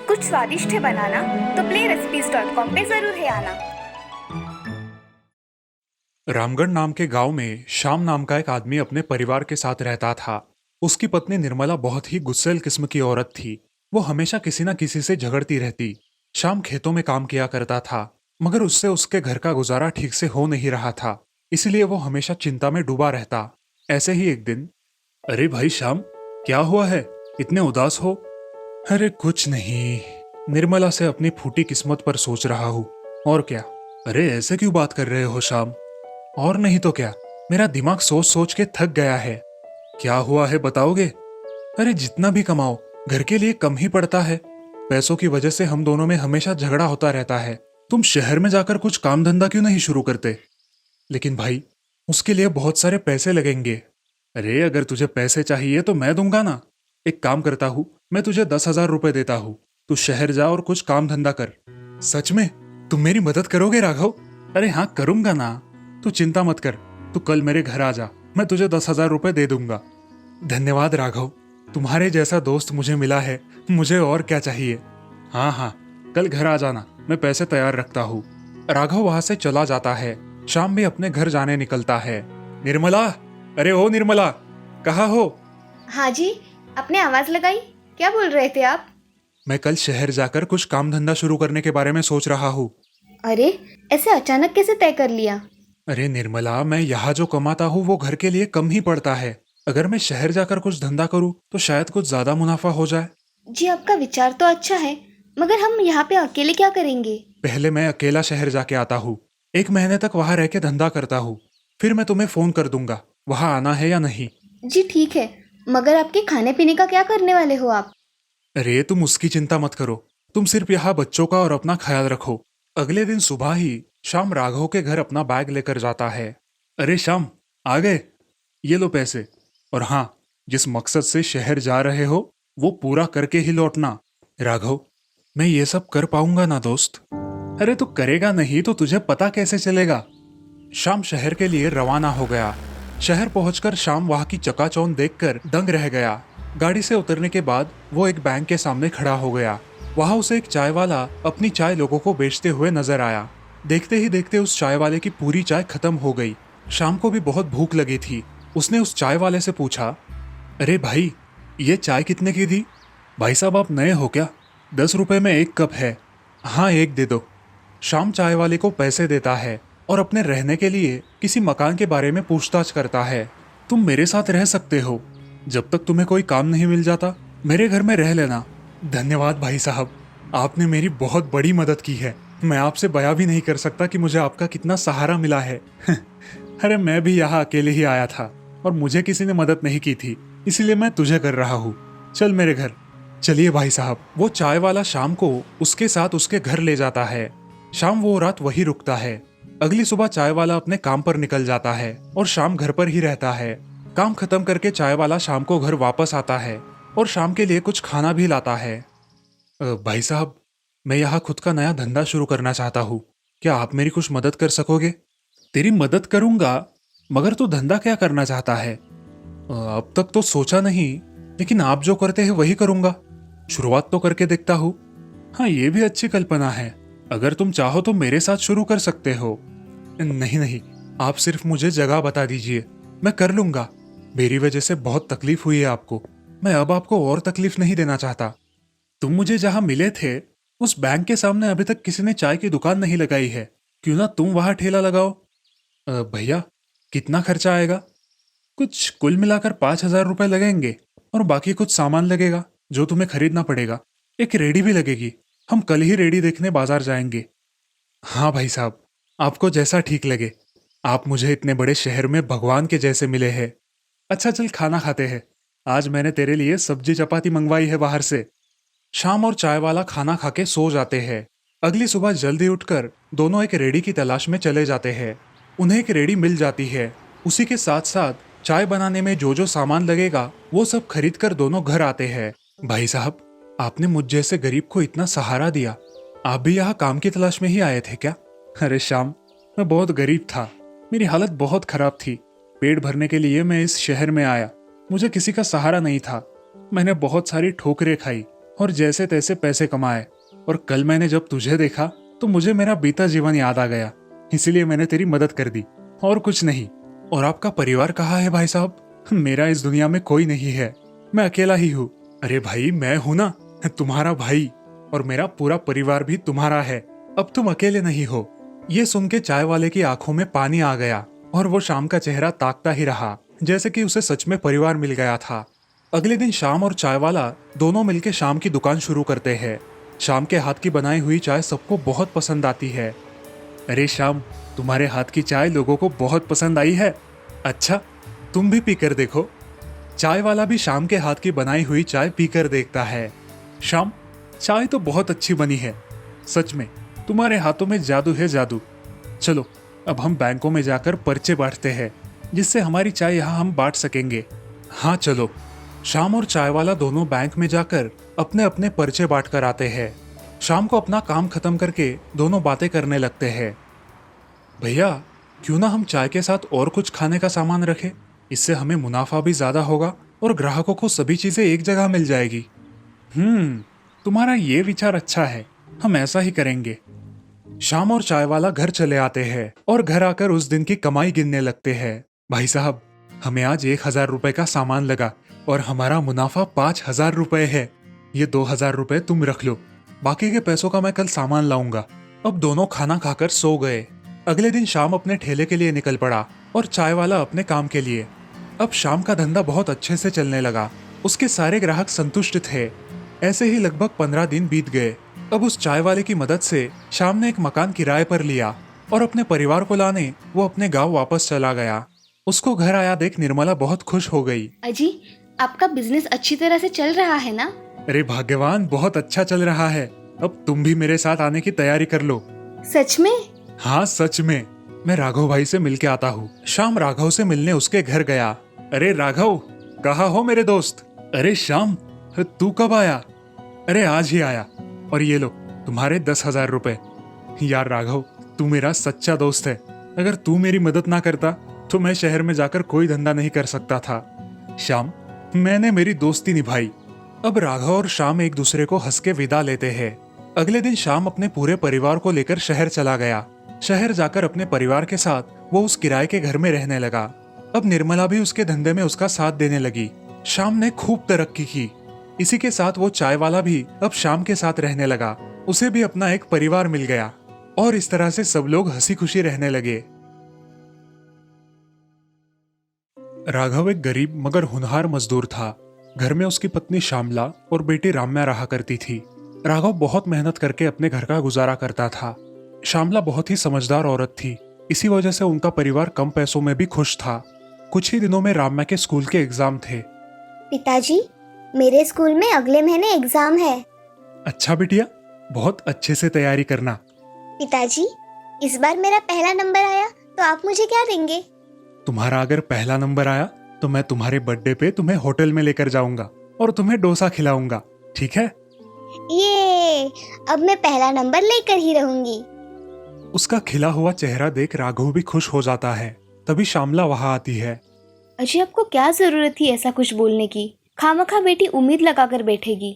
कुछ स्वादिष्ट है बनाना तो playrecipes.com पे जरूर है आना। रामगढ़ नाम के गांव में श्याम नाम का एक आदमी अपने परिवार के साथ रहता था। उसकी पत्नी निर्मला बहुत ही गुस्सैल किस्म की औरत थी। वो हमेशा किसी न किसी से झगड़ती रहती। श्याम खेतों में काम किया करता था, मगर उससे उसके घर का गुजारा ठीक से हो नहीं रहा था। इसलिए वो हमेशा चिंता में डूबा रहता। ऐसे ही एक दिन, अरे भाई श्याम, क्या हुआ है? इतने उदास हो? अरे कुछ नहीं, निर्मला से अपनी फूटी किस्मत पर सोच रहा हूँ। और क्या? अरे ऐसे क्यों बात कर रहे हो श्याम? और नहीं तो क्या, मेरा दिमाग सोच सोच के थक गया है। क्या हुआ है बताओगे? अरे जितना भी कमाओ घर के लिए कम ही पड़ता है। पैसों की वजह से हम दोनों में हमेशा झगड़ा होता रहता है। तुम शहर में जाकर कुछ काम धंधा क्यों नहीं शुरू करते? लेकिन भाई, उसके लिए बहुत सारे पैसे लगेंगे। अरे अगर तुझे पैसे चाहिए तो मैं दूंगा ना। एक काम करता हूँ, मैं तुझे 10,000 रुपए देता हूँ। तू शहर जा और कुछ काम धंधा कर। सच में? तुम मेरी मदद करोगे राघव? अरे हाँ, करूंगा ना। तू चिंता मत कर, तू कल मेरे घर आ जा, मैं तुझे 10,000 रुपए दे दूंगा। धन्यवाद राघव, तुम्हारे जैसा दोस्त मुझे मिला है, मुझे और क्या चाहिए। हाँ हाँ, कल घर आ जाना, मैं पैसे तैयार रखता हूँ। राघव वहां से चला जाता है। शाम भी अपने घर जाने निकलता है। निर्मला, अरे ओ निर्मला, कहाँ हो? हाँ जी, आपने आवाज लगाई, क्या बोल रहे थे आप? मैं कल शहर जाकर कुछ काम धंधा शुरू करने के बारे में सोच रहा हूँ। अरे, ऐसे अचानक कैसे तय कर लिया? अरे निर्मला, मैं यहाँ जो कमाता हूँ वो घर के लिए कम ही पड़ता है। अगर मैं शहर जाकर कुछ धंधा करूँ तो शायद कुछ ज्यादा मुनाफा हो जाए। जी, आपका विचार तो अच्छा है, मगर हम यहाँ पे अकेले क्या करेंगे? पहले मैं अकेला शहर जाके आता हूँ, 1 महीने तक वहां रह के धंधा करता हूँ। फिर मैं तुम्हें फोन कर दूंगा, वहां आना है या नहीं। जी ठीक है, मगर आपके खाने पीने का क्या करने वाले हो आप? अरे तुम उसकी चिंता मत करो, तुम सिर्फ यहाँ बच्चों का और अपना ख्याल रखो। अगले दिन सुबह ही शाम राघव के घर अपना बैग लेकर जाता है। अरे शाम, आ गए? ये लो पैसे। और हाँ, जिस मकसद से शहर जा रहे हो वो पूरा करके ही लौटना। राघव, मैं ये सब कर पाऊंगा ना दोस्त? अरे तू करेगा नहीं तो तुझे पता कैसे चलेगा? शाम शहर के लिए रवाना हो गया। शहर पहुंचकर शाम वहां की चकाचौंध देखकर दंग रह गया। गाड़ी से उतरने के बाद वो एक बैंक के सामने खड़ा हो गया। वहां उसे एक चाय वाला अपनी चाय लोगों को बेचते हुए नजर आया। देखते ही देखते उस चाय वाले की पूरी चाय खत्म हो गई। शाम को भी बहुत भूख लगी थी। उसने उस चाय वाले से पूछा, अरे भाई, ये चाय कितने की थी? भाई साहब, आप नए हो क्या? 10 रुपए में एक कप है। हाँ, एक दे दो। शाम चाय वाले को पैसे देता है और अपने रहने के लिए किसी मकान के बारे में पूछताछ करता है। तुम मेरे साथ रह सकते हो, जब तक तुम्हें कोई काम नहीं मिल जाता मेरे घर में रह लेना। धन्यवाद भाई साहब, आपने मेरी बहुत बड़ी मदद की है। मैं आपसे बयां भी नहीं कर सकता कि मुझे आपका कितना सहारा मिला है। अरे मैं भी यहाँ अकेले ही आया था और मुझे किसी ने मदद नहीं की थी, इसलिए मैं तुझे कर रहा हूँ। चल मेरे घर। चलिए भाई साहब। वो चाय वाला शाम को उसके साथ उसके घर ले जाता है। शाम वो रात वही रुकता है। अगली सुबह चाय वाला अपने काम पर निकल जाता है और शाम घर पर ही रहता है। काम खत्म करके चाय वाला शाम को घर वापस आता है और शाम के लिए कुछ खाना भी लाता है। भाई साहब, मैं यहाँ खुद का नया धंधा शुरू करना चाहता हूँ, क्या आप मेरी कुछ मदद कर सकोगे? तेरी मदद करूंगा, मगर तू धंधा क्या करना चाहता है? अब तक तो सोचा नहीं, लेकिन आप जो करते हैं वही करूंगा। शुरुआत तो करके देखता हूँ। हाँ, ये भी अच्छी कल्पना है। अगर तुम चाहो तो मेरे साथ शुरू कर सकते हो। नहीं नहीं, आप सिर्फ मुझे जगह बता दीजिए, मैं कर लूंगा। मेरी वजह से बहुत तकलीफ हुई है आपको, मैं अब आपको और तकलीफ नहीं देना चाहता। तुम मुझे जहां मिले थे उस बैंक के सामने अभी तक किसी ने चाय की दुकान नहीं लगाई है, क्यों ना तुम वहां ठेला लगाओ? भैया, कितना खर्चा आएगा? कुछ कुल मिलाकर 5,000 रुपए लगेंगे और बाकी कुछ सामान लगेगा जो तुम्हें खरीदना पड़ेगा। एक रेडी भी लगेगी, हम कल ही रेडी देखने बाजार जाएंगे। हाँ भाई साहब, आपको जैसा ठीक लगे। आप मुझे इतने बड़े शहर में भगवान के जैसे मिले हैं। अच्छा चल, खाना खाते हैं। आज मैंने तेरे लिए सब्जी चपाती मंगवाई है बाहर से। शाम और चाय वाला खाना खा के सो जाते हैं। अगली सुबह जल्दी उठकर दोनों एक रेडी की तलाश में चले जाते हैं। उन्हें एक रेडी मिल जाती है। उसी के साथ साथ चाय बनाने में जो जो सामान लगेगा वो सब खरीद कर दोनों घर आते हैं। भाई साहब, आपने मुझ जैसे गरीब को इतना सहारा दिया। आप भी यहाँ काम की तलाश में ही आए थे क्या? अरे श्याम, मैं बहुत गरीब था, मेरी हालत बहुत खराब थी। पेट भरने के लिए मैं इस शहर में आया। मुझे किसी का सहारा नहीं था। मैंने बहुत सारी ठोकरें खाई और जैसे तैसे पैसे कमाए, और कल मैंने जब तुझे देखा तो मुझे मेरा बीता जीवन याद आ गया, इसीलिए मैंने तेरी मदद कर दी, और कुछ नहीं। और आपका परिवार कहाँ है भाई साहब? मेरा इस दुनिया में कोई नहीं है, मैं अकेला ही हूँ। अरे भाई, मैं हूं ना, तुम्हारा भाई, और मेरा पूरा परिवार भी तुम्हारा है। अब तुम अकेले नहीं हो। ये सुन के चाय वाले की आंखों में पानी आ गया और वो शाम का चेहरा ताकता ही रहा, जैसे कि उसे सच में परिवार मिल गया था। अगले दिन शाम और चाय वाला दोनों मिलकर शाम की दुकान शुरू करते हैं। शाम के हाथ की बनाई हुई चाय सबको बहुत पसंद आती है। अरे शाम, तुम्हारे हाथ की चाय लोगों को बहुत पसंद आई है। अच्छा, तुम भी पीकर देखो। चाय वाला भी शाम के हाथ की बनाई हुई चाय पीकर देखता है। शाम, चाय तो बहुत अच्छी बनी है, सच में तुम्हारे हाथों में जादू है, जादू। चलो अब हम बैंकों में जाकर पर्चे बांटते हैं, जिससे हमारी चाय यहाँ हम बांट सकेंगे। हाँ चलो। शाम और चाय वाला दोनों बैंक में जाकर अपने अपने पर्चे बांट कर आते हैं। शाम को अपना काम खत्म करके दोनों बातें करने लगते हैं। भैया, क्यों ना हम चाय के साथ और कुछ खाने का सामान रखें? इससे हमें मुनाफा भी ज्यादा होगा और ग्राहकों को सभी चीजें एक जगह मिल जाएगी। तुम्हारा ये विचार अच्छा है, हम ऐसा ही करेंगे। शाम और चाय वाला घर चले आते हैं और घर आकर उस दिन की कमाई गिनने लगते हैं। भाई साहब, हमें आज 1,000 रुपए का सामान लगा और हमारा मुनाफा 5,000 रुपए है। ये 2,000 रुपए तुम रख लो, बाकी के पैसों का मैं कल सामान लाऊंगा। अब दोनों खाना खाकर सो गए। अगले दिन शाम अपने ठेले के लिए निकल पड़ा और चाय वाला अपने काम के लिए। अब शाम का धंधा बहुत अच्छे से चलने लगा। उसके सारे ग्राहक संतुष्ट थे। ऐसे ही लगभग 15 दिन बीत गए। अब उस चाय वाले की मदद से शाम ने एक मकान किराए पर लिया और अपने परिवार को लाने वो अपने गांव वापस चला गया। उसको घर आया देख निर्मला बहुत खुश हो गई। अजी, आपका बिजनेस अच्छी तरह से चल रहा है ना? अरे भाग्यवान, बहुत अच्छा चल रहा है। अब तुम भी मेरे साथ आने की तैयारी कर लो। सच में? हाँ सच में। मैं राघव भाई से मिलके आता हूँ। शाम राघव से मिलने उसके घर गया। अरे राघव, कहाँ हो मेरे दोस्त? अरे श्याम, तू कब आया? अरे आज ही आया, और ये लो तुम्हारे 10,000 रुपए। यार राघव, तू मेरा सच्चा दोस्त है। अगर तू मेरी मदद ना करता तो मैं शहर में जाकर कोई धंधा नहीं कर सकता था। श्याम, मैंने मेरी दोस्ती निभाई। अब राघव और श्याम एक दूसरे को हंस के विदा लेते हैं। अगले दिन श्याम अपने पूरे परिवार को लेकर शहर चला गया। शहर जाकर अपने परिवार के साथ वो उस किराए के घर में रहने लगा। अब निर्मला भी उसके धंधे में उसका साथ देने लगी। श्याम ने खूब तरक्की की। इसी के साथ वो चाय वाला भी अब श्याम के साथ रहने लगा। उसे भी अपना एक परिवार मिल गया और इस तरह से सब लोग हंसी खुशी रहने लगे। राघव एक गरीब मगर होनहार मजदूर था। घर में उसकी पत्नी श्यामला और बेटी राम्या रहा करती थी। राघव बहुत मेहनत करके अपने घर का गुजारा करता था। श्यामला बहुत ही समझदार औरत थी, इसी वजह से उनका परिवार कम पैसों में भी खुश था। कुछ ही दिनों में राम्या के स्कूल के एग्जाम थे। पिताजी, मेरे स्कूल में अगले महीने एग्जाम है। अच्छा बिटिया, बहुत अच्छे से तैयारी करना। पिताजी, इस बार मेरा पहला नंबर आया तो आप मुझे क्या देंगे? तुम्हारा अगर पहला नंबर आया तो मैं तुम्हारे बर्थडे पे तुम्हें होटल में लेकर जाऊंगा और तुम्हें डोसा खिलाऊंगा, ठीक है? ये, अब मैं पहला नंबर लेकर ही रहूंगी। उसका खिला हुआ चेहरा देख राघव भी खुश हो जाता है। तभी श्यामला वहां आती है। अजी, आपको क्या जरूरत थी ऐसा कुछ बोलने की? खामखा बेटी उम्मीद लगाकर बैठेगी।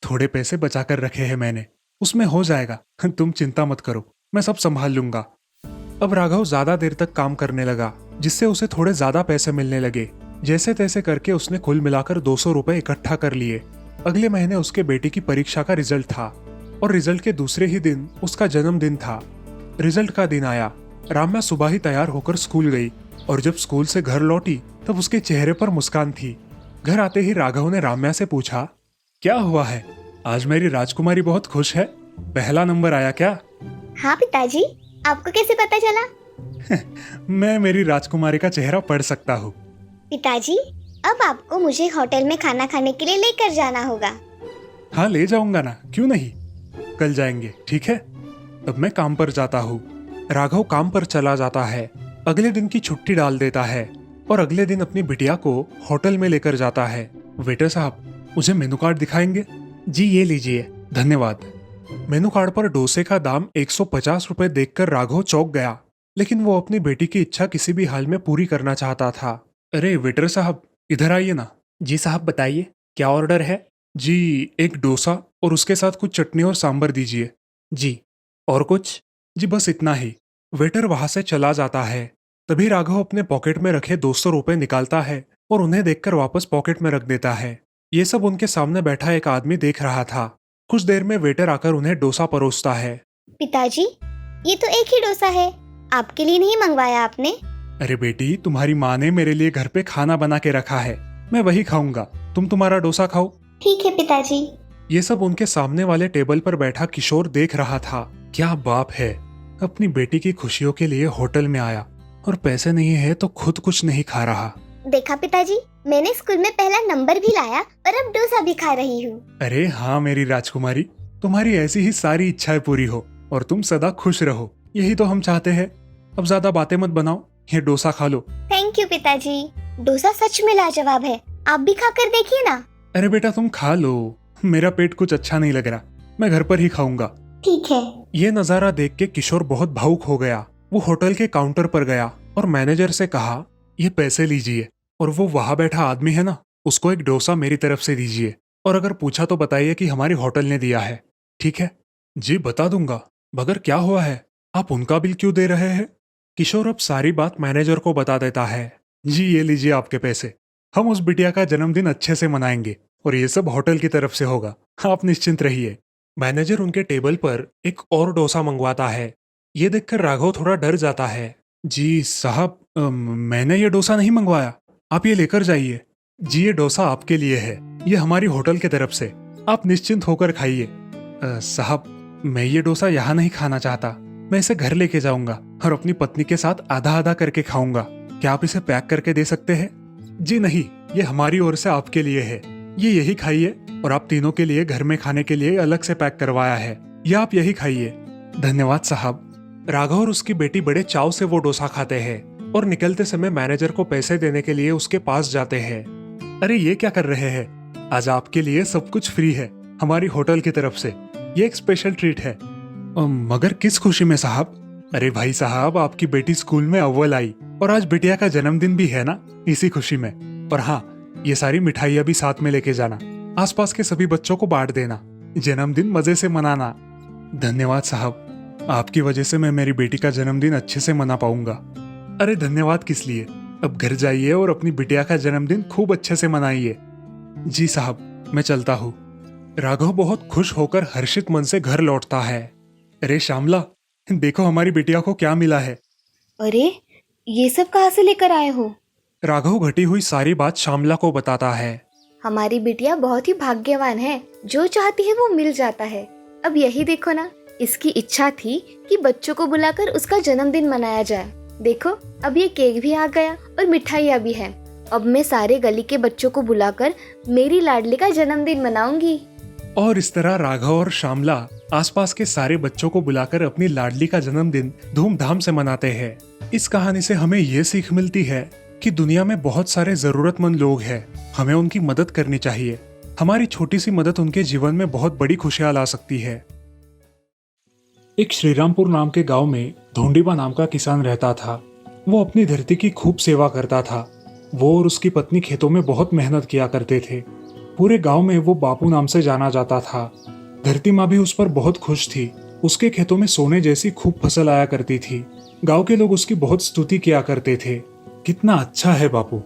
थोड़े पैसे बचा कर रखे हैं मैंने, उसमें हो जाएगा, तुम चिंता मत करो, मैं सब संभाल लूंगा। अब राघव ज्यादा देर तक काम करने लगा, जिससे उसे थोड़े ज्यादा पैसे मिलने लगे। जैसे तैसे करके उसने कुल मिलाकर 200 रुपए इकट्ठा कर लिए। अगले महीने उसके बेटी की परीक्षा का रिजल्ट था और रिजल्ट के दूसरे ही दिन उसका जन्मदिन था। रिजल्ट का दिन आया। राम्या सुबह ही तैयार होकर स्कूल गई और जब स्कूल से घर लौटी तब उसके चेहरे पर मुस्कान थी। घर आते ही राघव ने राम्या से पूछा, क्या हुआ है? आज मेरी राजकुमारी बहुत खुश है, पहला नंबर आया क्या? हाँ पिताजी, आपको कैसे पता चला? मैं मेरी राजकुमारी का चेहरा पढ़ सकता हूँ। पिताजी, अब आपको मुझे होटल में खाना खाने के लिए लेकर जाना होगा। हाँ ले जाऊंगा ना, क्यों नहीं, कल जाएंगे, ठीक है? अब मैं काम पर जाता हूँ। राघव काम पर चला जाता है। अगले दिन की छुट्टी डाल देता है और अगले दिन अपनी बिटिया को होटल में लेकर जाता है। वेटर साहब, मुझे मेनू कार्ड दिखाएंगे? जी ये लीजिए, धन्यवाद। मेनू कार्ड पर डोसे का दाम 150 रुपए देखकर राघव चौंक गया। लेकिन वो अपनी बेटी की इच्छा किसी भी हाल में पूरी करना चाहता था। अरे वेटर साहब, इधर आइए ना। जी साहब बताइए, क्या ऑर्डर है? जी, एक डोसा और उसके साथ कुछ चटनी और सांभर दीजिए। जी, और कुछ? जी बस इतना ही। वेटर वहां से चला जाता है। तभी राघव अपने पॉकेट में रखे 200 रुपए निकालता है और उन्हें देखकर वापस पॉकेट में रख देता है। ये सब उनके सामने बैठा एक आदमी देख रहा था। कुछ देर में वेटर आकर उन्हें डोसा परोसता है। पिताजी, ये तो एक ही डोसा है, आपके लिए नहीं मंगवाया आपने? अरे बेटी, तुम्हारी माँ ने मेरे लिए घर पे खाना बना के रखा है, मैं वही खाऊंगा, तुम तुम्हारा डोसा खाओ। ठीक है पिताजी। ये सब उनके सामने वाले टेबल पर बैठा किशोर देख रहा था। क्या बाप है, अपनी बेटी की खुशियों के लिए होटल में आया और पैसे नहीं है तो खुद कुछ नहीं खा रहा। देखा पिताजी, मैंने स्कूल में पहला नंबर भी लाया और अब डोसा भी खा रही हूँ। अरे हाँ मेरी राजकुमारी, तुम्हारी ऐसी ही सारी इच्छाएं पूरी हो और तुम सदा खुश रहो, यही तो हम चाहते हैं। अब ज्यादा बातें मत बनाओ, ये डोसा खा लो। थैंक यू पिताजी, डोसा सच में लाजवाब है, आप भी खाकर देखिए ना। अरे बेटा तुम खा लो, मेरा पेट कुछ अच्छा नहीं लग रहा, मैं घर पर ही खाऊंगा। ठीक है। ये नजारा देख के किशोर बहुत भावुक हो गया। वो होटल के काउंटर पर गया और मैनेजर से कहा, ये पैसे लीजिए और वो वहां बैठा आदमी है ना, उसको एक डोसा मेरी तरफ से दीजिए, और अगर पूछा तो बताइए कि हमारी होटल ने दिया है। ठीक है? जी बता दूंगा, मगर क्या हुआ है, आप उनका बिल क्यों दे रहे हैं? किशोर अब सारी बात मैनेजर को बता देता है। जी ये लीजिए आपके पैसे, हम उस बिटिया का जन्मदिन अच्छे से मनाएंगे और ये सब होटल की तरफ से होगा, आप निश्चिंत रहिए। मैनेजर उनके टेबल पर एक और डोसा मंगवाता है। ये देखकर राघव थोड़ा डर जाता है। जी साहब, मैंने ये डोसा नहीं मंगवाया, आप ये लेकर जाइए। जी ये डोसा आपके लिए है, ये हमारी होटल की तरफ से, आप निश्चिंत होकर खाइए। साहब, मैं ये डोसा यहाँ नहीं खाना चाहता, मैं इसे घर लेके जाऊंगा और अपनी पत्नी के साथ आधा आधा करके खाऊंगा। क्या आप इसे पैक करके दे सकते हैं? जी नहीं, ये हमारी ओर से आपके लिए है, ये यही खाइए और आप तीनों के लिए घर में खाने के लिए अलग से पैक करवाया है, ये आप यही खाइए। धन्यवाद साहब। राघव और उसकी बेटी बड़े चाव से वो डोसा खाते हैं और निकलते समय मैनेजर को पैसे देने के लिए उसके पास जाते हैं। अरे ये क्या कर रहे हैं, आज आपके लिए सब कुछ फ्री है हमारी होटल की तरफ से, ये एक स्पेशल ट्रीट है। मगर किस खुशी में साहब? अरे भाई साहब, आपकी बेटी स्कूल में अव्वल आई और आज बिटिया का जन्मदिन भी है ना, इसी खुशी में। और हाँ, ये सारी मिठाइयाँ भी साथ में लेके जाना, आसपास के सभी बच्चों को बांट देना, जन्मदिन मजे से मनाना। धन्यवाद साहब, आपकी वजह से मैं मेरी बेटी का जन्मदिन अच्छे से मना पाऊंगा। अरे धन्यवाद किस लिए, अब घर जाइए और अपनी बिटिया का जन्मदिन खूब अच्छे से मनाइए। जी साहब, मैं चलता हूँ। राघव बहुत खुश होकर हर्षित मन से घर लौटता है। अरे श्यामला, देखो हमारी बिटिया को क्या मिला है। अरे ये सब कहाँ से लेकर आए हो? राघव घटी हुई सारी बात श्यामला को बताता है। हमारी बिटिया बहुत ही भाग्यवान है, जो चाहती है वो मिल जाता है। अब यही देखो ना, इसकी इच्छा थी कि बच्चों को बुलाकर उसका जन्मदिन मनाया जाए। देखो अब ये केक भी आ गया और मिठाइयाँ भी हैं। अब मैं सारे गली के बच्चों को बुलाकर मेरी लाडली का जन्मदिन मनाऊंगी। और इस तरह राघव और श्यामला आसपास के सारे बच्चों को बुलाकर अपनी लाडली का जन्मदिन धूमधाम से मनाते हैं। इस कहानी से हमें ये सीख मिलती है कि दुनिया में बहुत सारे जरूरतमंद लोग हैं, हमें उनकी मदद करनी चाहिए। हमारी छोटी सी मदद उनके जीवन में बहुत बड़ी खुशियां ला सकती है। एक श्रीरामपुर नाम के गांव में धोंडीबा नाम का किसान रहता था। वो अपनी धरती की खूब सेवा करता था। वो और उसकी पत्नी खेतों में बहुत मेहनत किया करते थे। पूरे गांव में वो बापू नाम से जाना जाता था। धरती माँ भी उस पर बहुत खुश थी। उसके खेतों में सोने जैसी खूब फसल आया करती थी। गांव के लोग उसकी बहुत स्तुति किया करते थे। कितना अच्छा है बापू,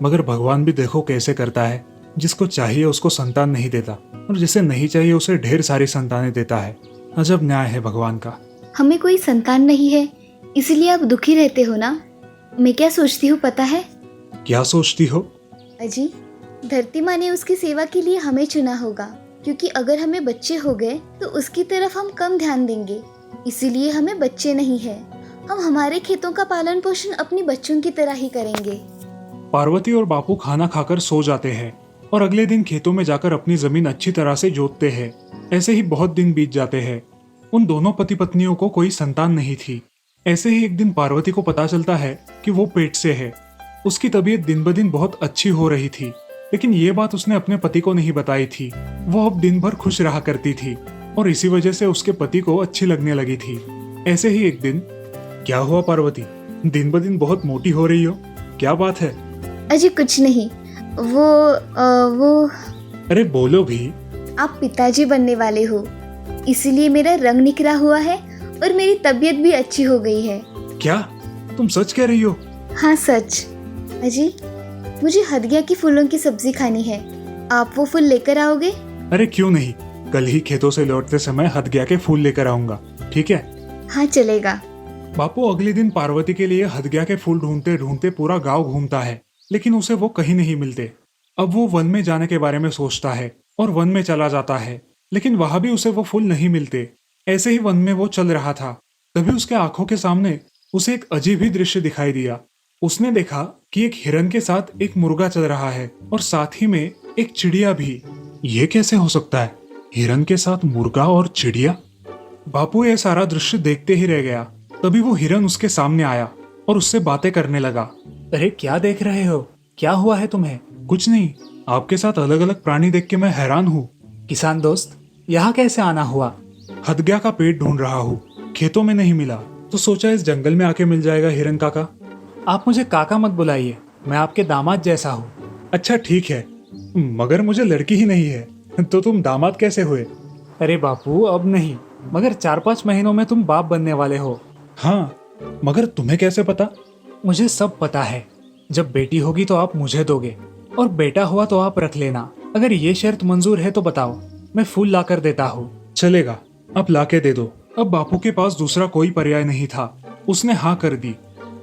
मगर भगवान भी देखो कैसे करता है, जिसको चाहिए उसको संतान नहीं देता और जिसे नहीं चाहिए उसे ढेर सारी संतानें देता है। अजब न्याय है भगवान का। हमें कोई संतान नहीं है, इसलिए आप दुखी रहते हो ना। मैं क्या सोचती हूँ पता है? क्या सोचती हो? अजी, धरती माँ ने उसकी सेवा के लिए हमें चुना होगा, क्योंकि अगर हमें बच्चे हो गए तो उसकी तरफ हम कम ध्यान देंगे। इसीलिए हमें बच्चे नहीं है। हम हमारे खेतों का पालन पोषण अपने बच्चों की तरह ही करेंगे। पार्वती और बापू खाना खाकर सो जाते हैं और अगले दिन खेतों में जाकर अपनी जमीन अच्छी तरह से जोतते हैं। ऐसे ही बहुत दिन बीत जाते हैं। उन दोनों पति पत्नियों को कोई संतान नहीं थी। ऐसे ही एक दिन पार्वती को पता चलता है कि वो पेट से है। उसकी तबीयत दिन ब दिन बहुत अच्छी हो रही थी, लेकिन ये बात उसने अपने पति को नहीं बताई थी। वो अब दिन भर खुश रहा करती थी और इसी वजह से उसके पति को अच्छी लगने लगी थी। ऐसे ही एक दिन क्या हुआ पार्वती? दिन ब दिन बहुत मोटी हो रही हो, क्या बात है? अजी कुछ नहीं। वो अरे बोलो भी। आप पिताजी बनने वाले हो, इसलिए मेरा रंग निखरा हुआ है और मेरी तबीयत भी अच्छी हो गई है। क्या तुम सच कह रही हो? हाँ सच। अजी मुझे हदगिया की फूलों की सब्जी खानी है, आप वो फूल लेकर आओगे? अरे क्यों नहीं, कल ही खेतों से लौटते समय हदगिया के फूल लेकर आऊंगा, ठीक है? हाँ चलेगा। बापू अगले दिन पार्वती के लिए हदगिया के फूल ढूंढते ढूंढते पूरा गांव घूमता है, लेकिन उसे वो कहीं नहीं मिलते। अब वो वन में जाने के बारे में सोचता है और वन में चला जाता है, लेकिन वहां भी उसे वो फूल नहीं मिलते। ऐसे ही वन में वो चल रहा था, तभी उसके आंखों के सामने उसे एक अजीब ही दृश्य दिखाई दिया। उसने देखा कि एक हिरन के साथ एक मुर्गा चल रहा है और साथ ही में एक चिड़िया भी। ये कैसे हो सकता है? हिरन के साथ मुर्गा और चिड़िया? बापू ये सारा दृश्य देखते ही रह गया। तभी वो हिरन उसके सामने आया और उससे बातें करने लगा। अरे क्या देख रहे हो? क्या हुआ है तुम्हें? कुछ नहीं, आपके साथ अलग अलग प्राणी देख के मैं हैरान हूँ। किसान दोस्त, यहाँ कैसे आना हुआ? हदगिया का पेट ढूंढ रहा हूँ, खेतों में नहीं मिला तो सोचा इस जंगल में आके मिल जाएगा हिरन काका। आप मुझे काका मत बुलाइए, मैं आपके दामाद जैसा हूँ। अच्छा ठीक है, मगर मुझे लड़की ही नहीं है तो तुम दामाद कैसे हुए? अरे बापू अब नहीं, मगर 4-5 महीनों में तुम बाप बनने वाले हो। हाँ, मगर तुम्हें कैसे पता? मुझे सब पता है। जब बेटी होगी तो आप मुझे दोगे और बेटा हुआ तो आप रख लेना। अगर ये शर्त मंजूर है तो बताओ, मैं फूल लाकर देता हूँ। चलेगा, अब लाके दे दो। अब बापू के पास दूसरा कोई पर्याय नहीं था, उसने हाँ कर दी।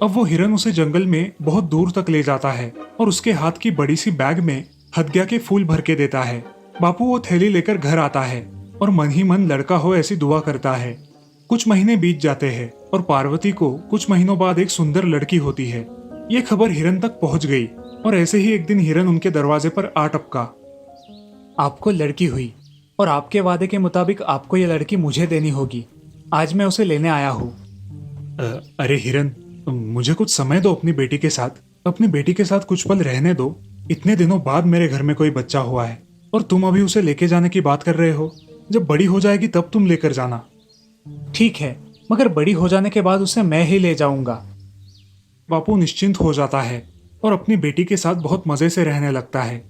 अब वो हिरन उसे जंगल में बहुत दूर तक ले जाता है और उसके हाथ की बड़ी सी बैग में हदगिया के फूल भर के देता है। बापू वो थैली लेकर घर आता है और मन ही मन लड़का हो ऐसी दुआ करता है। कुछ महीने बीत जाते हैं और पार्वती को कुछ महीनों बाद एक सुंदर लड़की होती है। ये खबर हिरन तक पहुंच गई और ऐसे ही एक दिन हिरन उनके दरवाजे पर आ टपका। आपको लड़की हुई और आपके वादे के मुताबिक आपको ये लड़की मुझे देनी होगी। आज मैं उसे लेने आया हूँ। अरे हिरन, मुझे कुछ समय दो अपनी बेटी के साथ। अपनी बेटी के साथ कुछ पल रहने दो। इतने दिनों बाद मेरे घर में कोई बच्चा हुआ है और तुम अभी उसे लेके जाने की बात कर रहे हो। जब बड़ी हो जाएगी तब तुम लेकर जाना। ठीक है, मगर बड़ी हो जाने के बाद उसे मैं ही ले जाऊंगा। बापू निश्चिंत हो जाता है और अपनी बेटी के साथ बहुत मजे से रहने लगता है।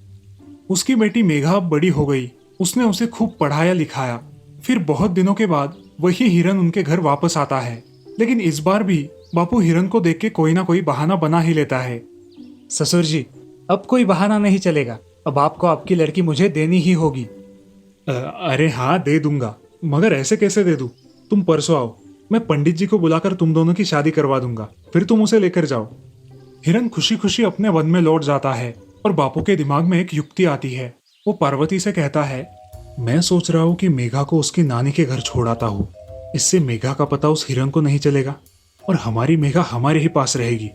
उसकी बेटी मेघा अब बड़ी हो गई। उसने उसे खूब पढ़ाया लिखाया। फिर बहुत दिनों के बाद वही हिरन उनके घर वापस आता है, लेकिन इस बार भी बापू हिरन को देख के कोई ना कोई बहाना बना ही लेता है। ससुर जी, अब कोई बहाना नहीं चलेगा। अब आपको आपकी लड़की मुझे देनी ही होगी। अरे हाँ, दे दूंगा, मगर ऐसे कैसे दे दूं? तुम परसों आओ, मैं पंडित जी को बुलाकर तुम दोनों की शादी करवा दूंगा, फिर तुम उसे लेकर जाओ। हिरन खुशी खुशी अपने वन में लौट जाता है और बापू के दिमाग में एक युक्ति आती है। वो पार्वती से कहता है, मैं सोच रहा हूँ कि मेघा को उसकी नानी के घर छोड़ाता हूँ। इससे मेघा का पता उस हिरन को नहीं चलेगा और हमारी मेघा हमारे ही पास रहेगी।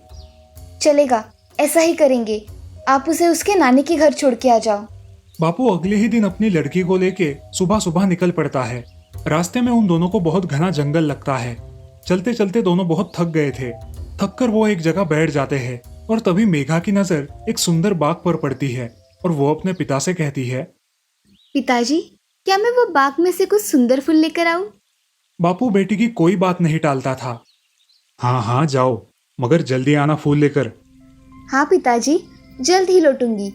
चलेगा, ऐसा ही करेंगे। आप उसे उसके नानी के घर छोड़ के आ जाओ। बापू अगले ही दिन अपनी लड़की को लेके सुबह सुबह निकल पड़ता है। रास्ते में उन दोनों को बहुत घना जंगल लगता है। चलते चलते दोनों बहुत थक गए थे। थककर वो एक जगह बैठ जाते हैं और तभी मेघा की नजर एक सुंदर बाग पर पड़ती है और वो अपने पिता से कहती है, पिताजी, क्या मैं वो बाग में से कुछ सुंदर फूल लेकर आऊं? बापू बेटी की कोई बात नहीं टालता था। हाँ हाँ जाओ, मगर जल्दी आना फूल लेकर। हाँ पिताजी, जल्द ही लौटूंगी।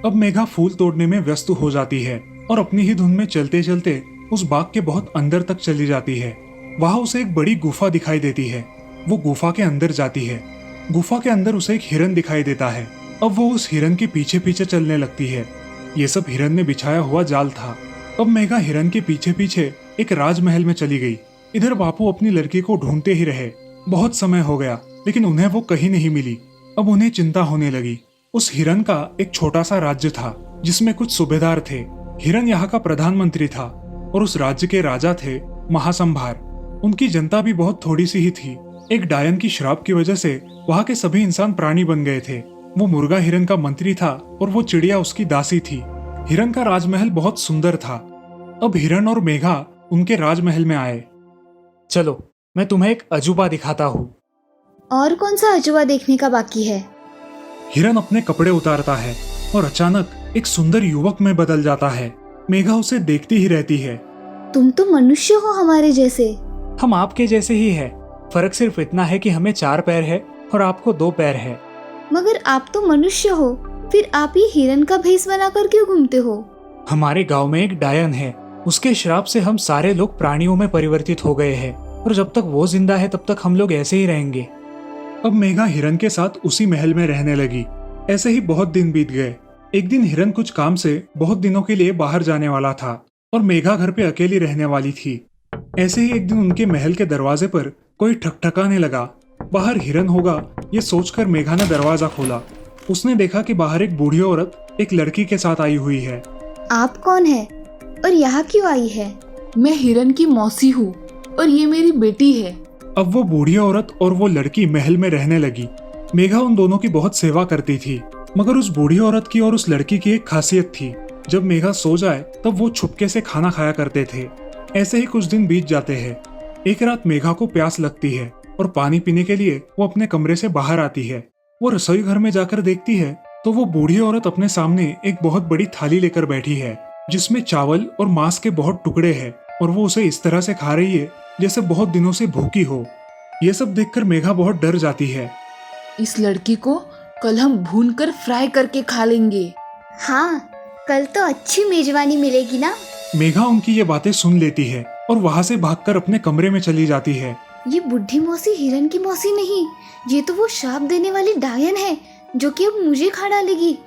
अब मेघा फूल तोड़ने में व्यस्त हो जाती है और अपनी ही धुन में चलते चलते उस बाग के बहुत अंदर तक चली जाती है। वहां उसे एक बड़ी गुफा दिखाई देती है। वो गुफा के अंदर जाती है। गुफा के अंदर उसे एक हिरन दिखाई देता है। अब वो उस हिरन के पीछे पीछे चलने लगती है। ये सब हिरन ने बिछाया हुआ जाल था। अब मेघा हिरन के पीछे पीछे एक राजमहल में चली गई। इधर बापू अपनी लड़की को ढूंढते ही रहे। बहुत समय हो गया, लेकिन उन्हें वो कहीं नहीं मिली। अब उन्हें चिंता होने लगी। उस हिरन का एक छोटा सा राज्य था जिसमें कुछ सूबेदार थे। हिरन यहाँ का प्रधानमंत्री था और उस राज्य के राजा थे महासंभार। उनकी जनता भी बहुत थोड़ी सी ही थी। एक डायन की श्राप की वजह से वहाँ के सभी इंसान प्राणी बन गए थे। वो मुर्गा हिरन का मंत्री था और वो चिड़िया उसकी दासी थी। हिरन का राजमहल बहुत सुंदर था। अब हिरन और मेघा उनके राजमहल में आए। चलो, मैं तुम्हें एक अजूबा दिखाता हूँ। और कौन सा अजूबा देखने का बाकी है? हिरन अपने कपड़े उतारता है और अचानक एक सुंदर युवक में बदल जाता है। मेघा उसे देखती ही रहती है। तुम तो मनुष्य हो हमारे जैसे। हम आपके जैसे ही हैं, फर्क सिर्फ इतना है कि हमें 4 पैर है और आपको 2 पैर है। मगर आप तो मनुष्य हो, फिर आप ये हिरन का भेष बनाकर क्यों घूमते हो? हमारे गांव में एक डायन है, उसके श्राप से हम सारे लोग प्राणियों में परिवर्तित हो गए हैं और जब तक वो जिंदा है तब तक हम लोग ऐसे ही रहेंगे। अब मेघा हिरन के साथ उसी महल में रहने लगी। ऐसे ही बहुत दिन बीत गए। एक दिन हिरन कुछ काम से बहुत दिनों के लिए बाहर जाने वाला था और मेघा घर पे अकेली रहने वाली थी। ऐसे ही एक दिन उनके महल के दरवाजे पर कोई ठकठकाने लगा। बाहर हिरन होगा ये सोचकर मेघा ने दरवाजा खोला। उसने देखा कि बाहर एक बूढ़ी औरत एक लड़की के साथ आई हुई है। आप कौन है और यहाँ क्यों आई है? मैं हिरन की मौसी हूँ और ये मेरी बेटी है। अब वो बूढ़ी औरत और वो लड़की महल में रहने लगी। मेघा उन दोनों की बहुत सेवा करती थी, मगर उस बूढ़ी औरत की और उस लड़की की एक खासियत थी, जब मेघा सो जाए तब वो छुपके से खाना खाया करते थे। ऐसे ही कुछ दिन बीत जाते हैं। एक रात मेघा को प्यास लगती है और पानी पीने के लिए वो अपने कमरे से बाहर आती है। वो रसोई घर में जाकर देखती है तो वो बूढ़ी औरत अपने सामने एक बहुत बड़ी थाली लेकर बैठी है, जिसमें चावल और मांस के बहुत टुकड़े हैं और वो उसे इस तरह से खा रही है जैसे बहुत दिनों से भूखी हो। ये सब देखकर मेघा बहुत डर जाती है। इस लड़की को कल हम भूनकर फ्राई करके खा लेंगे। हाँ, कल तो अच्छी मेजबानी मिलेगी ना। मेघा उनकी ये बातें सुन लेती है और वहाँ से भागकर अपने कमरे में चली जाती है। ये बुढ़ी मौसी हिरन की मौसी नहीं, ये तो वो श्राप देने वाली डायन है जो कि अब मुझे खा डालेगी।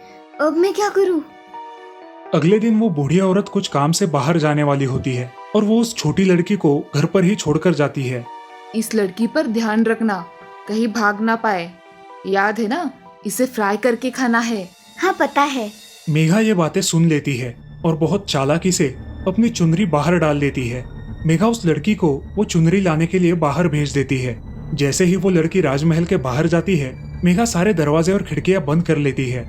अब मैं क्या करूँ? अगले दिन वो बूढ़ी औरत कुछ काम से बाहर जाने वाली होती है और वो उस छोटी लड़की को घर पर ही छोड़कर जाती है। इस लड़की पर ध्यान रखना, कहीं भाग ना पाए। याद है ना, इसे फ्राई करके खाना है। हाँ पता है। मेघा ये बातें सुन लेती है और बहुत चालाकी से अपनी चुनरी बाहर डाल देती है। मेघा उस लड़की को वो चुनरी लाने के लिए बाहर भेज देती है। जैसे ही वो लड़की राजमहल के बाहर जाती है, मेघा सारे दरवाजे और खिड़कियां बंद कर लेती है।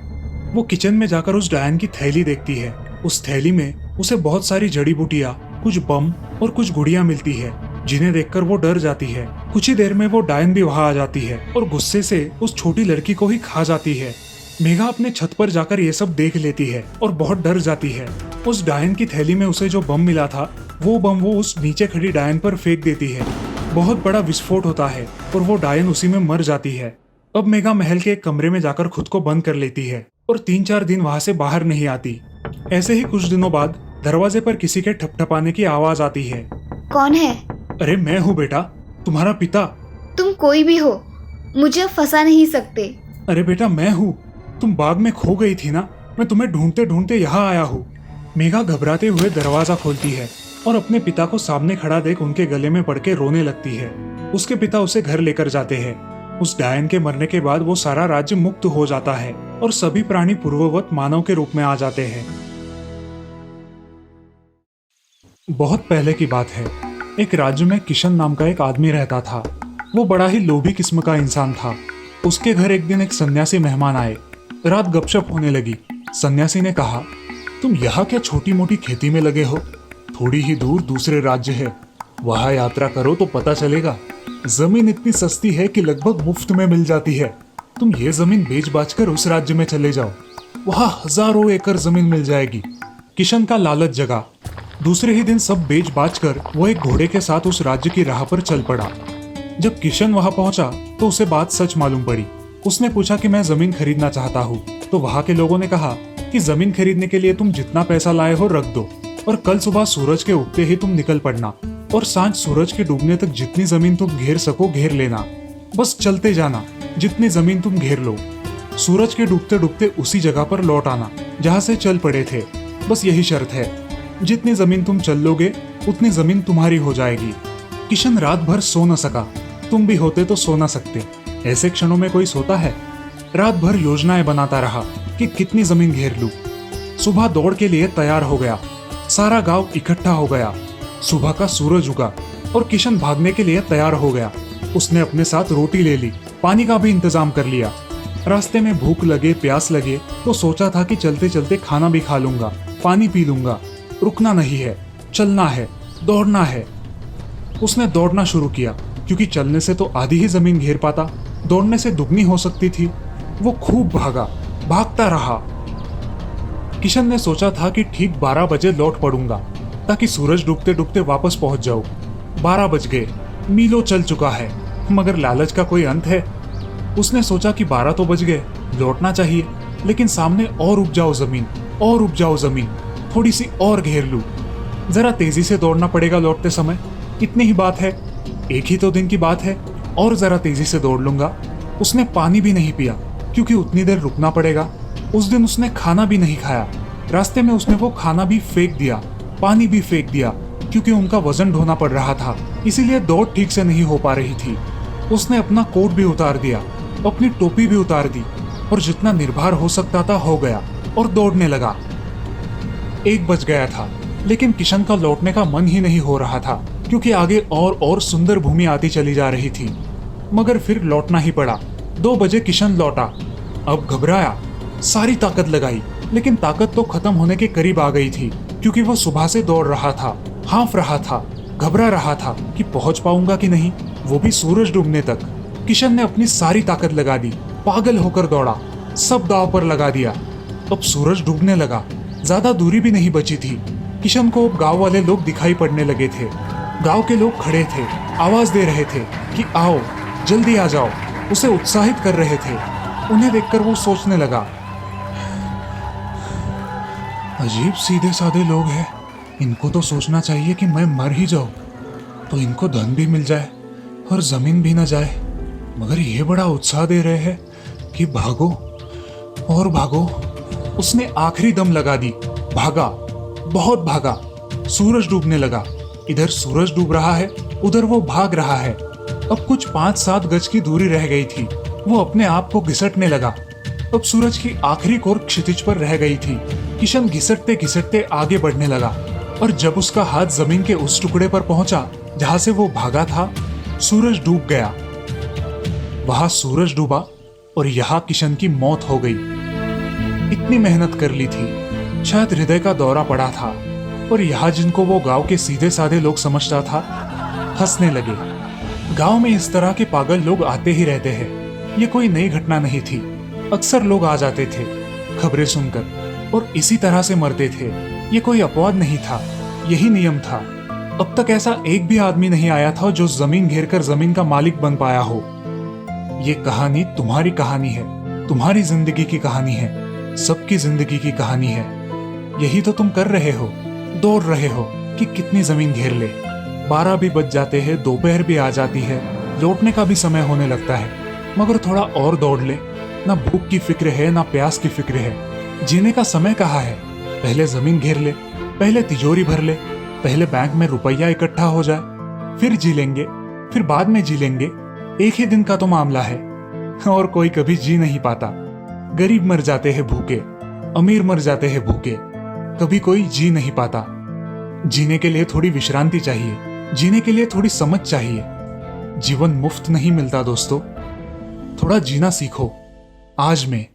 वो किचन में जाकर उस डायन की थैली देखती है। उस थैली में उसे बहुत सारी जड़ी बूटियां, कुछ बम और कुछ गुड़ियां मिलती है, जिन्हें देखकर वो डर जाती है। कुछ ही देर में वो डायन भी वहां आ जाती है और गुस्से से उस छोटी लड़की को ही खा जाती है। मेघा अपने छत पर जाकर ये सब देख लेती है और बहुत डर जाती है। उस डायन की थैली में उसे जो बम मिला था, वो बम वो उस नीचे खड़ी डायन पर फेंक देती है। बहुत बड़ा विस्फोट होता है और वो डायन उसी में मर जाती है। अब मेघा महल के एक कमरे में जाकर खुद को बंद कर लेती है और 3-4 दिन वहां से बाहर नहीं आती। ऐसे ही कुछ दिनों बाद दरवाजे पर किसी के ठपठपाने की आवाज आती है। कौन है? अरे मैं हूँ बेटा, तुम्हारा पिता। तुम कोई भी हो, मुझे फंसा नहीं सकते। अरे बेटा मैं हूँ, तुम बाग में खो गई थी ना, मैं तुम्हें ढूंढते ढूंढते यहाँ आया हूँ। मेघा घबराते हुए दरवाजा खोलती है और अपने पिता को सामने खड़ा देख उनके गले में पड़ के रोने लगती है। उसके पिता उसे घर लेकर जाते हैं। उस डायन के मरने के बाद वो सारा राज्य मुक्त हो जाता है और सभी प्राणी पूर्ववत मानव के रूप में आ जाते हैं। बहुत पहले की बात है। एक राज्य में किशन नाम का एक आदमी रहता था। वो बड़ा ही लोभी किस्म का इंसान था। उसके घर एक दिन एक सन्यासी मेहमान आए। रात गपशप होने लगी। सन्यासी ने कहा, तुम यहाँ क्या छोटी मोटी खेती में लगे हो? थोड़ी ही दूर दूसरे राज्य है, वहाँ यात्रा करो तो पता चलेगा। जमीन इतनी सस्ती है कि लगभग मुफ्त में मिल जाती है। तुम ये जमीन बेच बाच कर उस राज्य में चले जाओ, वहाँ हजारों एकड़ जमीन मिल जाएगी। किशन का लालच जगा। दूसरे ही दिन सब बेच बाच कर वो एक घोड़े के साथ उस राज्य की राह पर चल पड़ा। जब किशन वहां पहुंचा तो उसे बात सच मालूम पड़ी। उसने पूछा कि मैं जमीन खरीदना चाहता हूँ। तो वहां के लोगों ने कहा कि जमीन खरीदने के लिए तुम जितना पैसा लाए हो रख दो और कल सुबह सूरज के उगते ही तुम निकल पड़ना और सांझ सूरज के डूबने तक जितनी जमीन तुम घेर सको घेर लेना। बस चलते जाना, जितनी जमीन तुम घेर लो। सूरज के डूबते डूबते उसी जगह पर लौट आना जहाँ से चल पड़े थे। बस यही शर्त है, जितनी जमीन तुम चल लोगे उतनी जमीन तुम्हारी हो जाएगी। किशन रात भर सो न सका। तुम भी होते तो सो न सकते। ऐसे क्षणों में कोई सोता है? रात भर योजनाएं बनाता रहा कि कितनी जमीन घेर लूं। सुबह दौड़ के लिए तैयार हो गया। सारा गांव इकट्ठा हो गया। सुबह का सूरज उगा और किशन भागने के लिए तैयार हो गया। उसने अपने साथ रोटी ले ली, पानी का भी इंतजाम कर लिया। रास्ते में भूख लगे प्यास लगे तो सोचा था कि चलते चलते खाना भी खा लूंगा, पानी पी लूंगा। रुकना नहीं है, चलना है, दौड़ना है। उसने दौड़ना शुरू किया क्योंकि चलने से तो आधी ही जमीन घेर पाता, दौड़ने से दुगनी हो सकती थी। वो खूब भागा, भागता रहा। किशन ने सोचा था कि ठीक 12 बजे लौट पड़ूंगा ताकि सूरज डूबते डूबते वापस पहुंच जाऊं। 12 बज गए, मीलों चल चुका है, मगर लालच का कोई अंत है। उसने सोचा कि 12 तो बज गए, लौटना चाहिए, लेकिन सामने और उपजाऊ जमीन, थोड़ी सी और घेर लूं। जरा तेजी से दौड़ना पड़ेगा लौटते समय, इतनी ही बात है, एक ही तो दिन की बात है, और जरा तेजी से दौड़ लूंगा। उसने पानी भी नहीं पिया क्योंकि उतनी देर रुकना पड़ेगा। उस दिन उसने खाना भी नहीं खाया। रास्ते में उसने वो खाना भी फेंक दिया, पानी भी फेंक दिया, क्योंकि उनका वजन ढोना पड़ रहा था, इसीलिए दौड़ ठीक से नहीं हो पा रही थी। उसने अपना कोट भी उतार दिया, अपनी टोपी भी उतार दी, और जितना निर्भर हो सकता था हो गया और दौड़ने लगा। 1 बज गया था, लेकिन किशन का लौटने का मन ही नहीं हो रहा था, क्योंकि आगे और सुंदर भूमि आती चली जा रही थी। मगर फिर लौटना ही पड़ा। 2 बजे किशन लौटा। अब घबराया, सारी ताकत लगाई, लेकिन ताकत तो खत्म होने के करीब आ गई थी, क्योंकि वो सुबह से दौड़ रहा था, हाँफ रहा था, घबरा रहा था कि पहुंच पाऊंगा कि नहीं, वो भी सूरज डूबने तक। किशन ने अपनी सारी ताकत लगा दी, पागल होकर दौड़ा, सब दांव पर लगा दिया। अब सूरज डूबने लगा, ज्यादा दूरी भी नहीं बची थी। किशन को अब गांव वाले लोग दिखाई पड़ने लगे थे। गांव के लोग खड़े थे, आवाज दे रहे थे कि आओ, जल्दी आ जाओ, उसे उत्साहित कर रहे थे। उन्हें देखकर वो सोचने लगा, अजीब सीधे साधे लोग हैं, इनको तो सोचना चाहिए कि मैं मर ही जाऊं तो इनको धन भी मिल जाए और जमीन भी न जाए, मगर ये बड़ा उत्साह दे रहे हैं कि भागो और भागो। उसने आखिरी दम लगा दी, भागा, बहुत भागा। सूरज डूबने लगा, इधर सूरज डूब रहा है, उधर वो भाग रहा है। अब कुछ 5-7 गज की दूरी रह गई थी। वो अपने आप को घिसटने लगा। अब सूरज की आखिरी कोर क्षितिज पर रह गई थी। किशन घिसटते घिसटते आगे बढ़ने लगा, और जब उसका हाथ जमीन के उस टुकड़े पर पहुंचा जहां से वो भागा था, सूरज डूब गया। वहां सूरज डूबा और यहाँ किशन की मौत हो गई। इतनी मेहनत कर ली थी, शायद हृदय का दौरा पड़ा था, और यहाँ जिनको वो गांव के सीधे साधे लोग समझता था, हंसने लगे। गांव में इस तरह के पागल लोग आते ही रहते हैं। ये कोई नई घटना नहीं थी, अक्सर लोग आ जाते थे खबरें सुनकर और इसी तरह से मरते थे। ये कोई अपवाद नहीं था, यही नियम था। अब तक ऐसा एक भी आदमी नहीं आया था जो जमीन घेरकर जमीन का मालिक बन पाया हो। ये कहानी तुम्हारी कहानी है, तुम्हारी जिंदगी की कहानी है, सबकी जिंदगी की कहानी है। यही तो तुम कर रहे हो, दौड़ रहे हो कि कितनी जमीन घेर ले। 12 भी बज जाते हैं, दोपहर भी आ जाती है, लौटने का भी समय होने लगता है, मगर थोड़ा और दौड़ ले। ना भूख की फिक्र है, ना प्यास की फिक्र है। जीने का समय कहाँ है? पहले जमीन घेर ले, पहले तिजोरी भर ले, पहले बैंक में रुपया इकट्ठा हो जाए, फिर जी लेंगे, फिर बाद में जी लेंगे। एक ही दिन का तो मामला है, और कोई कभी जी नहीं पाता। गरीब मर जाते हैं भूखे, अमीर मर जाते हैं भूखे, कभी कोई जी नहीं पाता। जीने के लिए थोड़ी विश्रांति चाहिए, जीने के लिए थोड़ी समझ चाहिए। जीवन मुफ्त नहीं मिलता दोस्तों, थोड़ा जीना सीखो आज में।